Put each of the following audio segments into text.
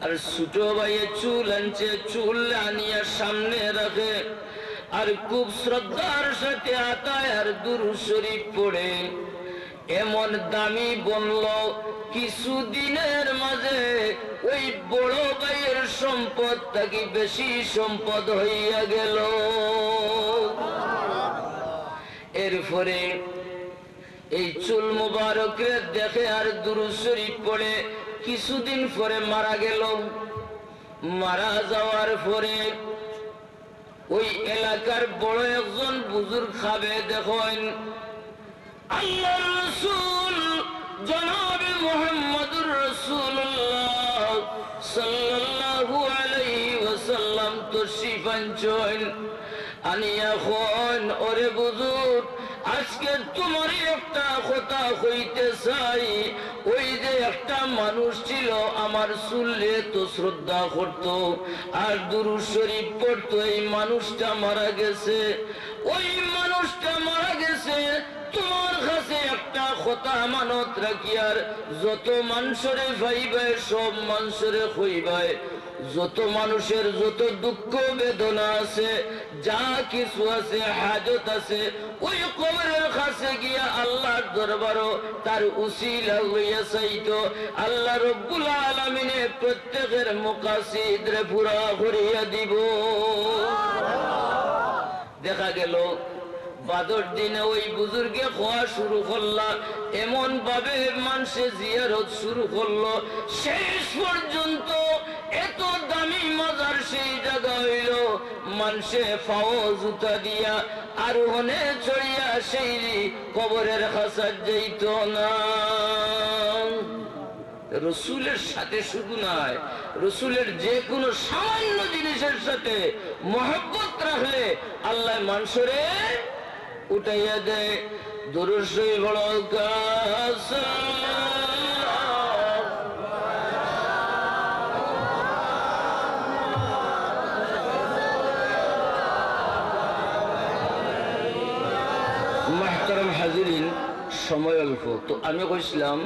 আর ছোট ভাইয়ে চুল আনছে, চুল আনিয়া সামনে রাখে আর খুব শ্রদ্ধার সাথে আতায় আর দুরূদ শরীফ পড়ে এমন দামি বলল, কিছুদিনের মাঝে ওই বড় ভাইয়ের সম্পদ থেকে বেশি সম্পদ হইয়া গেল। এরপরে এই চুল মুবারকে দেখে আর দুরূদ শরীফ পড়ে কিছুদিন পরে মারা গেল। মারা যাওয়ার পরে ওই এলাকার বড় একজন বুজুর্গ খাবে দেখেন আল্লাহর রাসূল জনাবে মুহাম্মদুর রাসূলুল্লাহ সাল্লাল্লাহু আলাইহি ওয়াসাল্লাম তশরীফ আনছেন। আনিয়া খন ওরে বুজুর্গ, আজকে তোমার একটা কথা কইতে চাই। ওই যে একটা মানুষ ছিল আমার চুলে তো শ্রদ্ধা করত আর দুরূদ শরীফ পড়তো, এই মানুষটা মারা গেছে। ওই মানুষটা মারা গেছে, তোমার কাছে একটা কথা আমানত রাখি, আর যত মানুষরে ভাইবাই সব মানুষরে কইবাই, যত মানুষের যত দুঃখ বেদনা আছে, যা কিছু আছে, হাজত আছে, ওই কবরের কাছে গিয়া আল্লাহর দরবারও তার উসিলা হইয়া চাইতো। আল্লাহ রব্বুল আলামিনে প্রত্যেকের মুকাসিদরে পুরা করিয়া দিব। দেখা গেল বাদর দিনে ওই বুজুর্গে খোয়া শুরু করলা, এমন ভাবে মানুষে জিয়ারত শুরু করলো, শেষ পর্যন্ত এত দামি মাজার সেই জায়গা হইল মানুষে ফাও জুতা দিয়া আরোহণে চড়িয়া সেই কবরের কাছে যাইত না। রসুলের সাথে শুধু নয়, রসুলের যে কোনো সামান্য জিনিসের সাথে মহব্বত রাখলে আল্লাহ মানুষরে উঠাইয়া দেয়। দুরূদ শরীফ বড় কাছে মুহতারাম হাজিরিন, সময় অল্প তো আমি কইছিলাম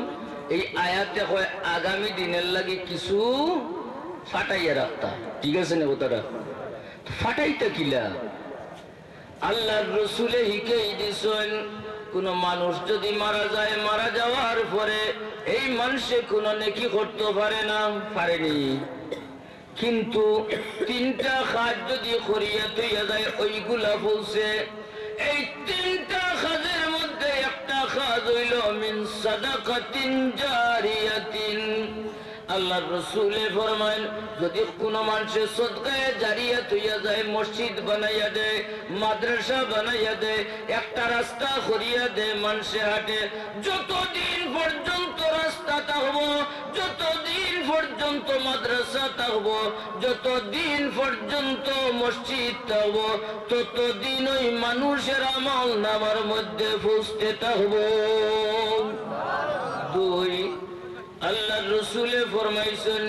এই আয়াতে কয় আগামী দিনের লাগি কিছু ফাটাইয়া রাখতা, ঠিক আছে না? কথাটা ফাটাইতা কিলা আল্লাহর রাসূলে হিকাই দিছেন, কোন মানুষ যদি মারা যায়, মারা যাওয়ার পরে এই মানুষে কোন নেকি করতে পারে না, পারেনি। কিন্তু তিনটা কাজ যদি করিয়া তৈয়া যায় ওইগুলা বলছে। এই তিনটা কাজের মধ্যে একটা কাজ হইল মিন সাদাকাতিন জারিয়াতিন। আল্লাহর রাসূলে ফরমায়েন, যদি কোন মানুষের সদকায়ে জারিয়া হইয়া যায়, মসজিদ বানাইয়া দেয়, মাদ্রাসা বানাইয়া দেয়, একটা রাস্তা করিয়া দেয়, মানুষে হাঁটে, যতদিন পর্যন্ত রাস্তা থাকবো, যতদিন পর্যন্ত মাদ্রাসা থাকবো, যতদিন পর্যন্ত মসজিদ থাকবো, ততদিন ওই মানুষের আমল নামার মধ্যে পৌঁছতে থাকবো। দুই, আল্লাহর রাসূলে ফরমাইছেন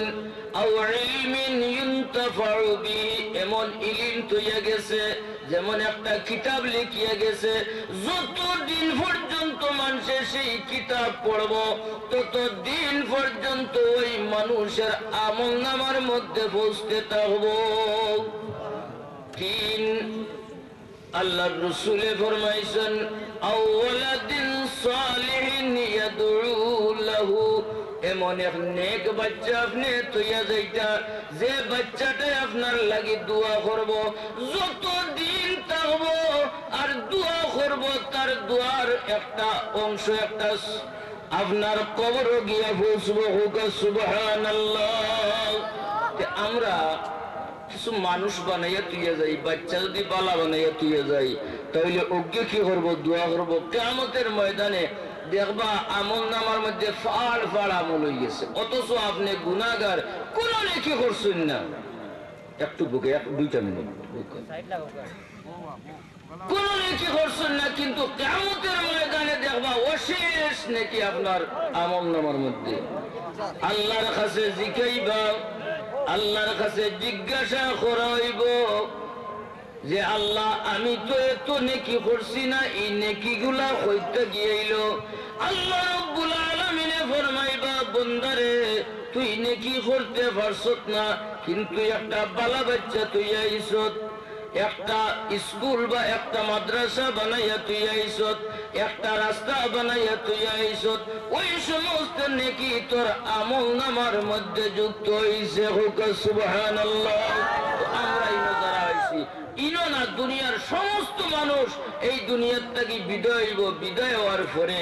আও ইলমিন ইউনতাফাউ বিহি, এমন ইলম তৈয়া গেছে, যেমন একটা কিতাব লিখিয়া গেছে, যতদিন পর্যন্ত মানুষের সেই কিতাব পড়বো ততদিন পর্যন্ত ওই মানুষের আমল নামার মধ্যে পৌঁছতে থাকবো। তিন, আল্লাহর রাসূলে ফরমাইছেন আও ওয়ালাদিন সালিহিন ইয়াদউ লাহু, এমন এক নেক বাচ্চা আপনি তৈয়া যাইতা, যে বাচ্চাটা আপনার লাগি দোয়া করব, যতদিন থাকবো আর দোয়া করব, তার দোয়ার একটা অংশ, একটা আপনার কবর গিয়া পৌঁছবো। সুবহানাল্লাহ। আমরা কিছু মানুষ বানাইয়া তুইয়া যাই, বাচ্চা যদি বালা বানাইয়া তুইয়া যাই, তাহলে অজ্ঞ কি করবো? দোয়া করবো। কিয়ামতের ময়দানে দেখবা আমল নামার মধ্যে ফাড় ফাড় আমল হয়ে গেছে, অথচ আপনি গুনাহগার, কোন নেকি করছেন না। একটু বুকে 2 মিনিট কোন নেকি করছেন না, কিন্তু কিয়ামতের ময়দানে দেখবা অশেষ নেকি আপনার আমল নামার মধ্যে। আল্লাহর কাছে জিজ্ঞাইবা, আল্লাহর কাছে জিজ্ঞাসা করা হইব, যে আল্লাহ আমি তো এত নেকি করছি না, এই নেকিগুলা হইতে গিয়েইলো। আল্লাহ রাব্বুল আলামিনে ফরমাইবা বন্দারে তুই নেকি করতে পারছত না, কিন্তু একটা বালা বাচ্চা তুই আইছত, একটা স্কুল বা একটা মাদ্রাসা বানাইয়া তুই আইছত, একটা রাস্তা বানাইয়া তুই আইছত, ওই সমস্ত নেকি তোর আমল নামার মধ্যে যুক্ত হইছে। হোক সুবহানাল্লাহ। আমরা ইনো যারা হইছি ইনো না, দুনিয়ার সমস্ত মানুষ এই দুনিয়ার থেকে বিদায় হইব, বিদায় হওয়ার পরে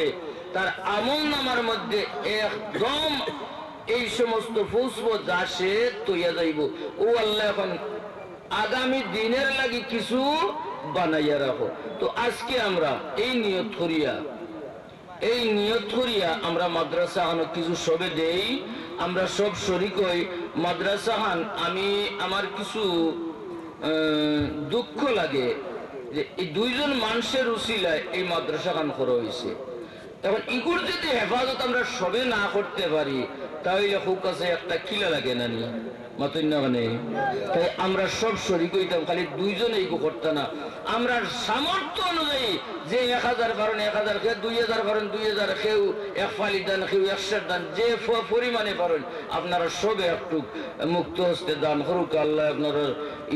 তার আমল নামার মধ্যে একদম এই সমস্ত পুষ্প যা সে তৈয়া যাইব। ও আল্লাহ এখন আগামী দিনের লাগি কিছু বানাইয়া রাখো। তো আজকে আমরা এই নিয়ত করিয়া আমরা মাদ্রাসা খান কিছু সবে দেই, আমরা সব শরিক হই মাদ্রাসা খান। আমি আমার কিছু দুঃখ লাগে যে এই দুইজন মানুষের উসিলায় এই মাদ্রাসা খান করা হয়েছে। এখন ইগুর যদি হেফাজত আমরা সবে না করতে পারি তাহলে খুব কাছে একটা কিলা লাগে না নি মাতই না, মানে তাই আমরা সব শরিক হইতাম, খালি দুইজনে ইগো করতাম না। আমরা সামর্থ্য অনুযায়ী যে 1000 পারেন 1000, কেউ 2000 পারেন 2000, কেউ 1 ফালি দান, কেউ 100 দান, যে পরিমাণে পারেন আপনারা সবে একটু মুক্ত হস্তে দান করুক। আল্লাহ আপনারা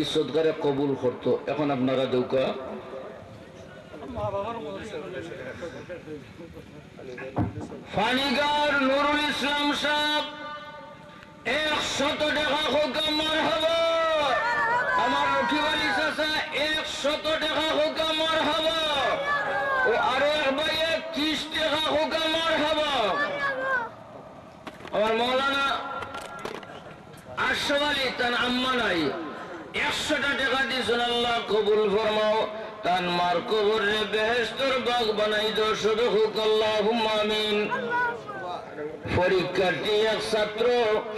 ইজ্জত করে কবুল করতো। এখন আপনারা দৌকা ফানিগার নুরুল ইসলাম সাহেব 100 টাকা হোক মারহাবা। আমার রকিবালি চাচা 100 টাকা হোক মারহাবা। ও আরো এক ভাই 30 টাকা হোক মারহাবা। আমার মৌলানা আশরাফ আলী তার আম্মা নাই 100 টাকা দিয়েছেন, আল্লাহ কবুল ফরমাও। তান মার কবরে বেহেশতের বাগ বানাই দাও, শুধু হোক আল্লাহুম্মা আমিন। পরীক্ষার্থী এক ছাত্র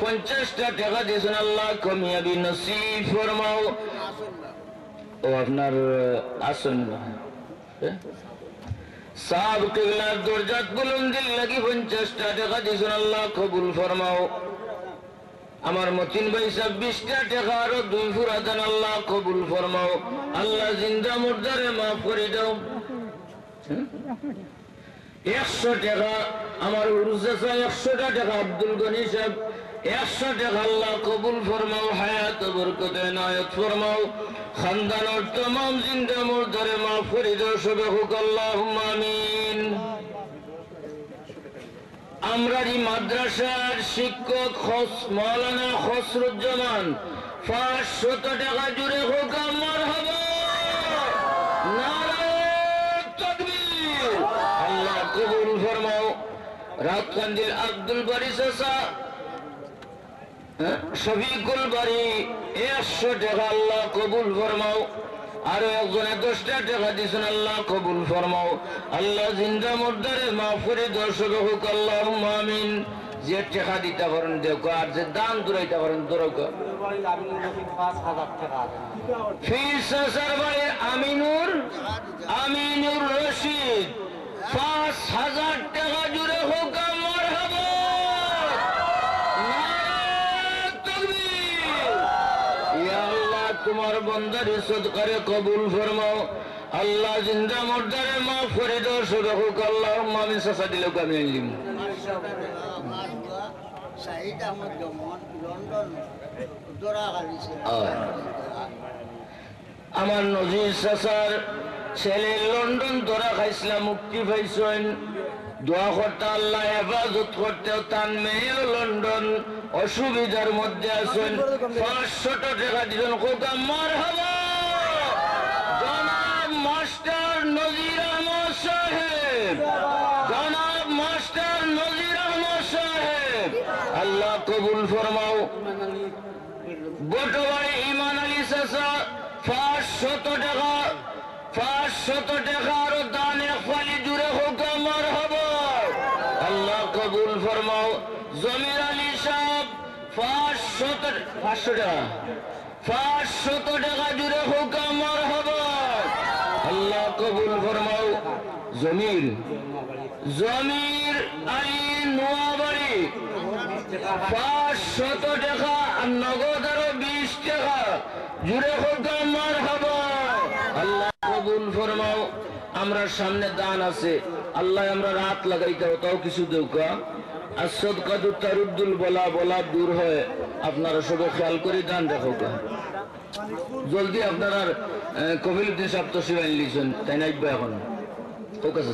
50 টাকা দিয়েছেন, আল্লাহ কামিয়াবি নসিব ফরমাও। ও আপনার আসন সাহাব কিবলার দরজাত বুলন্দির লাগি 50 টাকা দিয়েছেন, আল্লাহ কবুল ফরমাও। আমার মতিন ভাই 26 টাকা আরো 2 ফুরা দেন, আল্লাহ কবুল ফরমাও। আল্লাহ জিন্দা মুর্দারে মাফ করে দাও। 100 টাকা আমার উরুসা 100 টাকা আব্দুল গনি সাহেব 100 টাকা, আল্লাহ কবুল ফরমাও। হায়াত বরকত এনায়েত ফরমাও। খানদানের तमाम জিন্দা মুর্দারে মাফ করে দাও, সবে হোক আল্লাহুম্মা আমিন। আমরা এই মাদ্রাসার শিক্ষক মৌলানা খসরুজ্জামান 500 টাকা জুড়ে হোক মারহাবা। নারায়ে তাকবীর। আল্লাহ কবুল ফরমাও। রাতকান্দির আব্দুল বারী চাচা শফিকুল বারী 100 টাকা, আল্লাহ কবুল ফরমাও। আরো একজনে 10 টাকা দিয়েছেন, আল্লাহ কবুল ফরমাও। আল্লাহ জিন্দা মুর্দারে মাফ করে দর্শক হোক আল্লাহুম্মা আমিন। যে টাকা দিতে পারেন দেখ, আর যে দান দূরাইতে পারেন দূরক। আমিনুর রশিদ 5000 টাকা জুড়ে হোক মারহাবা। তোমার বন্দার সদকারে কবুল ফরমাও। আল্লাহ জিন্দা মুর্দারে মাফ করে দাও, শুধু হোক আল্লাহুম্মা আমিন। সাসা দিলেও আমি আনলিম। আমার নজির চাচার ছেলে লন্ডন ধরা খাইছিলাম, মুক্তি পাইছেন। দোয়া করতে আল্লাহ হেফাজত করতে। তার মেয়েও লন্ডন অসুবিধার মধ্যে আছেন, 500 টাকা দিলেন, খোকা মারহাবা। জনাব মাস্টার নজির আহমদ সাহেব, জনাব মাস্টার নজির আহমদ সাহেব, আল্লাহ কবুল ফরমাও। বটবাড়ি ইমান আলী চাচা 500 টাকা, 500 টাকা আরো দান 1 ফালি জুড়ে হোক মারহাবা। আল্লাহ কবুল ফরমাও। জমির আলী সাহেব 500 টাকা, 500 টাকা জুড়ে হোক মারহাবা। আল্লাহ কবুল ফরমাও। জমির আলী নোয়াবাড়ি 500 টাকা, আর নগদ আরো 20 টাকা জুড়ে হোক মারহাবা। আল্লাহ কবুল ফরমাও। আমরা সামনে দান আছে, আল্লাহ আমরা রাত লাগাইতে তাও কিছু দেউকা। আর সদকাতু তারুদ্দুল বলা বলা দূর হয়, আপনারা সবাই খেয়াল করে দান দেখো। জলদি আপনারা কবিল উদ্দিন সাহেব তো শিবাইন লিখছেন, তাই না? এখন ও কাছে